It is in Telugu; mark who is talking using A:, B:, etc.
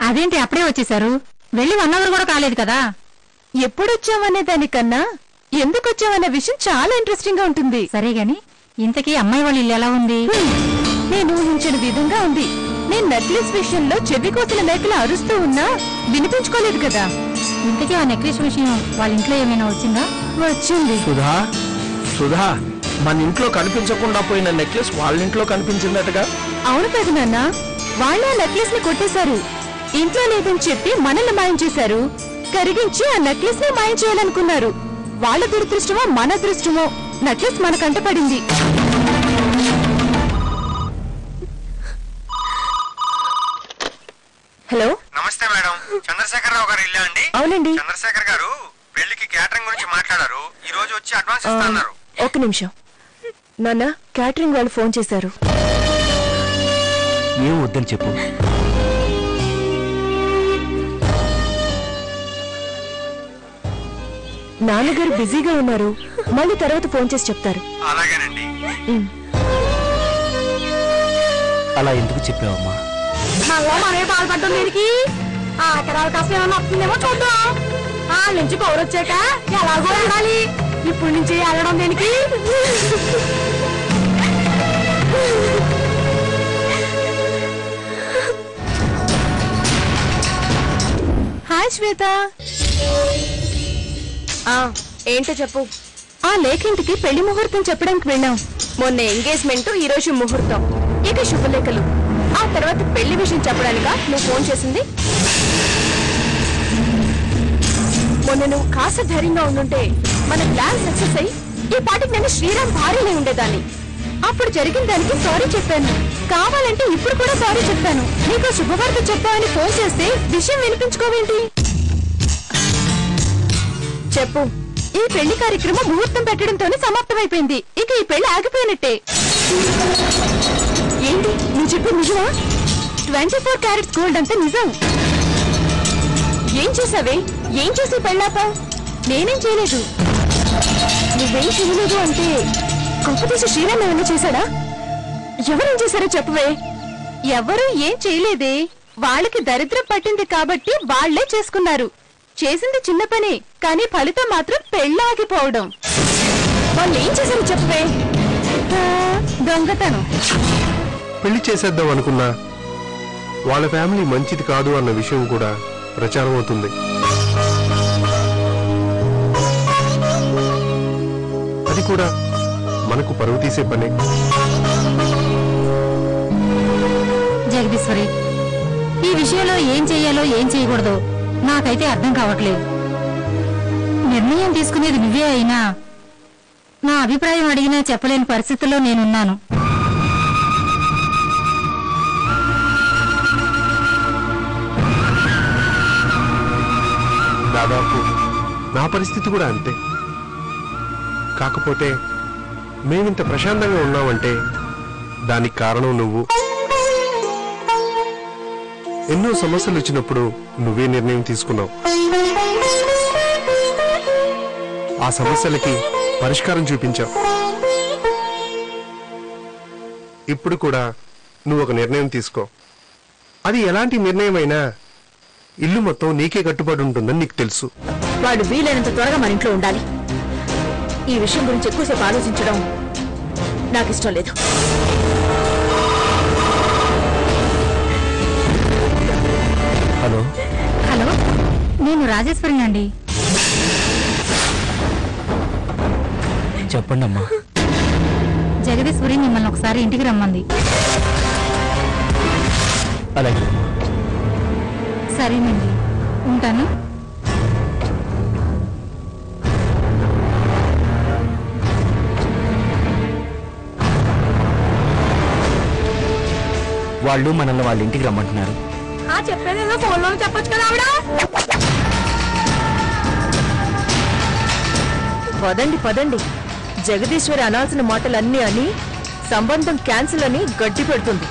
A: అదేంటి అప్పుడే వచ్చేసారు? వెళ్ళి 1 అవర్ కూడా కాలేదు కదా.
B: ఎప్పుడొచ్చావనే దానికన్నా ఎందుకు వచ్చావనే విషయం చాలా ఇంట్రెస్టింగ్ గా ఉంటుంది.
A: సరే గాని ఇంతకీ అమ్మాయి వాళ్ళ ఇల్లు ఎలా ఉంది?
B: నేను ఊహించిన విధంగా ఉంది. నేను నెక్లెస్ విషయంలో చెవి కోసిన మేకలు అరుస్తూ ఉన్నా వినిపించుకోలేదు కదా.
A: ఇంతకీ ఆ నెక్లెస్ విషయం వాళ్ళ ఇంట్లో ఏమైనా వచ్చిందా?
B: వచ్చింది.
C: సుధా మన ఇంట్లో కనిపించకుండా పోయిన నెక్లెస్ వాళ్ళ ఇంట్లో కనిపించిందటగా.
B: అవును పెద్ద నాన్న, వాళ్ళే ఆ నెక్లెస్ ని కొట్టేశారు. ఇంట్లో లేదని చెప్పి మనల్ని మాయం చేశారు. కరిగించి ఆ నెక్లెస్ ని మాయం చేయాలనుకున్నారు. వాళ్ళ దురదృష్టమో మన అదృష్టమో నెక్లెస్ మన కంట పడింది. హలో,
D: నమస్తే మేడం. చంద్రశేఖర్ రావు గారు ఇల్లా అండి?
B: అవునండి.
D: చంద్రశేఖర్ గారు పెళ్లికి క్యాటరింగ్ గురించి మాట్లాడారు. ఈ రోజు వచ్చి అడ్వాన్స్ ఇస్తున్నారు.
B: ఒక నిమిషం నాన్న, క్యాటరింగ్ వాళ్ళు ఫోన్ చేశారు.
C: ఏం వద్దని చెప్పు.
B: నాన్నగారు బిజీగా ఉన్నారు, మళ్ళీ తర్వాత ఫోన్ చేసి చెప్తారు.
D: అలాగేనండి.
C: అలా ఎందుకు చెప్పావమ్మా?
A: మనమే బాధపడ్డం దీనికి ఆ అవకాశం ఏమన్నా వస్తుందేమో చూద్దాం. వాళ్ళ నుంచి కౌరొచ్చాక ఎలాగో వెళ్ళాలి. ఇప్పుడు నుంచి వెళ్ళడం దేనికి?
B: హాయ్ శ్వేత. ఏంటో చెప్పు. ఆ లేఖింటికి పెళ్లి ముహూర్తం చెప్పడానికి వెళ్ళాం. మొన్న ఎంగేజ్మెంట్, ఈ రోజు ముహూర్తం, ఇక శుభలేఖలు. ఆ తర్వాత పెళ్లి విషయం చెప్పడానికా నువ్వు ఫోన్ చేసింది? మొన్న నువ్వు కాస్త ధైర్యంగా ఉండుంటే మన ప్లాన్ సక్సెస్ అయ్యి ఈ పాటికి నేను శ్రీరామ్ భార్యనే ఉండేదాన్ని. అప్పుడు జరిగిన దానికి సారీ చెప్పాను. కావాలంటే ఇప్పుడు కూడా సారీ చెప్పాను. నీకు శుభవార్త చెప్పావని ఫోన్ చేస్తే విషయం వినిపించుకోవేంటి? చెప్పు. ఈ పెళ్లి కార్యక్రమం ముహూర్తం పెట్టడంతోనే సమాప్తమైపోయింది. ఇక ఈ పెళ్లి ఆగిపోయినట్టే. ఏంటి నువ్వు చెప్పేది నిజమా? 24 క్యారెట్స్ గోల్డ్ అంతా నిజం. ఏం చేసావే? ఏం చేసి పెళ్ళాపా? నేనేం చేయలేదు. నువ్వేం చేయలేదు అంటే గొప్పతీసి శ్రీరామ్ ఏమైనా చేశాడా? ఎవరేం చేశారో చెప్పవే. ఎవరు ఏం చేయలేదే. వాళ్ళకి దరిద్రం పట్టింది కాబట్టి వాళ్లే చేసుకున్నారు. చేసింది చిన్న పని, కానీ ఫలితం మాత్రం పెళ్ళాగిపోవడం. వాళ్ళు ఏం చేశారో చెప్పవే. దొంగతనం.
E: పెళ్లి చేసేద్దాం అనుకున్నా వాళ్ళ ఫ్యామిలీ మంచిది కాదు అన్న విషయం కూడా ప్రచారం అవుతుంది. అది కూడా మనకు పరువు తీసే పనే.
A: జగదీశ్వరి, ఈ విషయంలో ఏం చెయ్యాలో ఏం చేయకూడదో నాకైతే అర్థం కావట్లేదు. నిర్ణయం తీసుకునేది నువ్వే అయినా నా అభిప్రాయం అడిగినా చెప్పలేని పరిస్థితుల్లో నేనున్నాను.
E: దాదాపు నా పరిస్థితి కూడా అంతే. కాకపోతే మేమింత ప్రశాంతంగా ఉన్నామంటే దానికి కారణం నువ్వు. ఎన్నో సమస్యలు వచ్చినప్పుడు నువ్వే నిర్ణయం తీసుకున్నావు. ఆ సమస్యలకి పరిష్కారం చూపించావు. ఇప్పుడు కూడా నువ్వు ఒక నిర్ణయం తీసుకో. అది ఎలాంటి నిర్ణయం అయినా ఇల్లు మొత్తం నీకే కట్టుబడి ఉంటుందని నీకు తెలుసు.
B: వాడు వీలైనంత త్వరగా మన ఇంట్లో ఉండాలి. ఈ విషయం గురించి ఎక్కువసేపు ఆలోచించడం నాకు ఇష్టం లేదు.
C: హలో
A: హలో, నేను రాజేశ్వరిని అండి.
C: చెప్పండి అమ్మా.
A: జగదీశ్వరి మిమ్మల్ని ఒకసారి ఇంటికి రమ్మంది.
C: అలాగే.
A: సరేనండి, ఉంటాను.
C: వాళ్ళు మనల్ని వాళ్ళ ఇంటికి రమ్మంటున్నారు.
A: చెప్పేదేదో ఫోన్లో చెప్పొచ్చు కదా ఆవిడ.
B: పదండి పదండి. జగదీశ్వరి అనాల్సిన మాటలన్నీ అని సంబంధం క్యాన్సిల్ అని గడ్డి పెడుతుంది.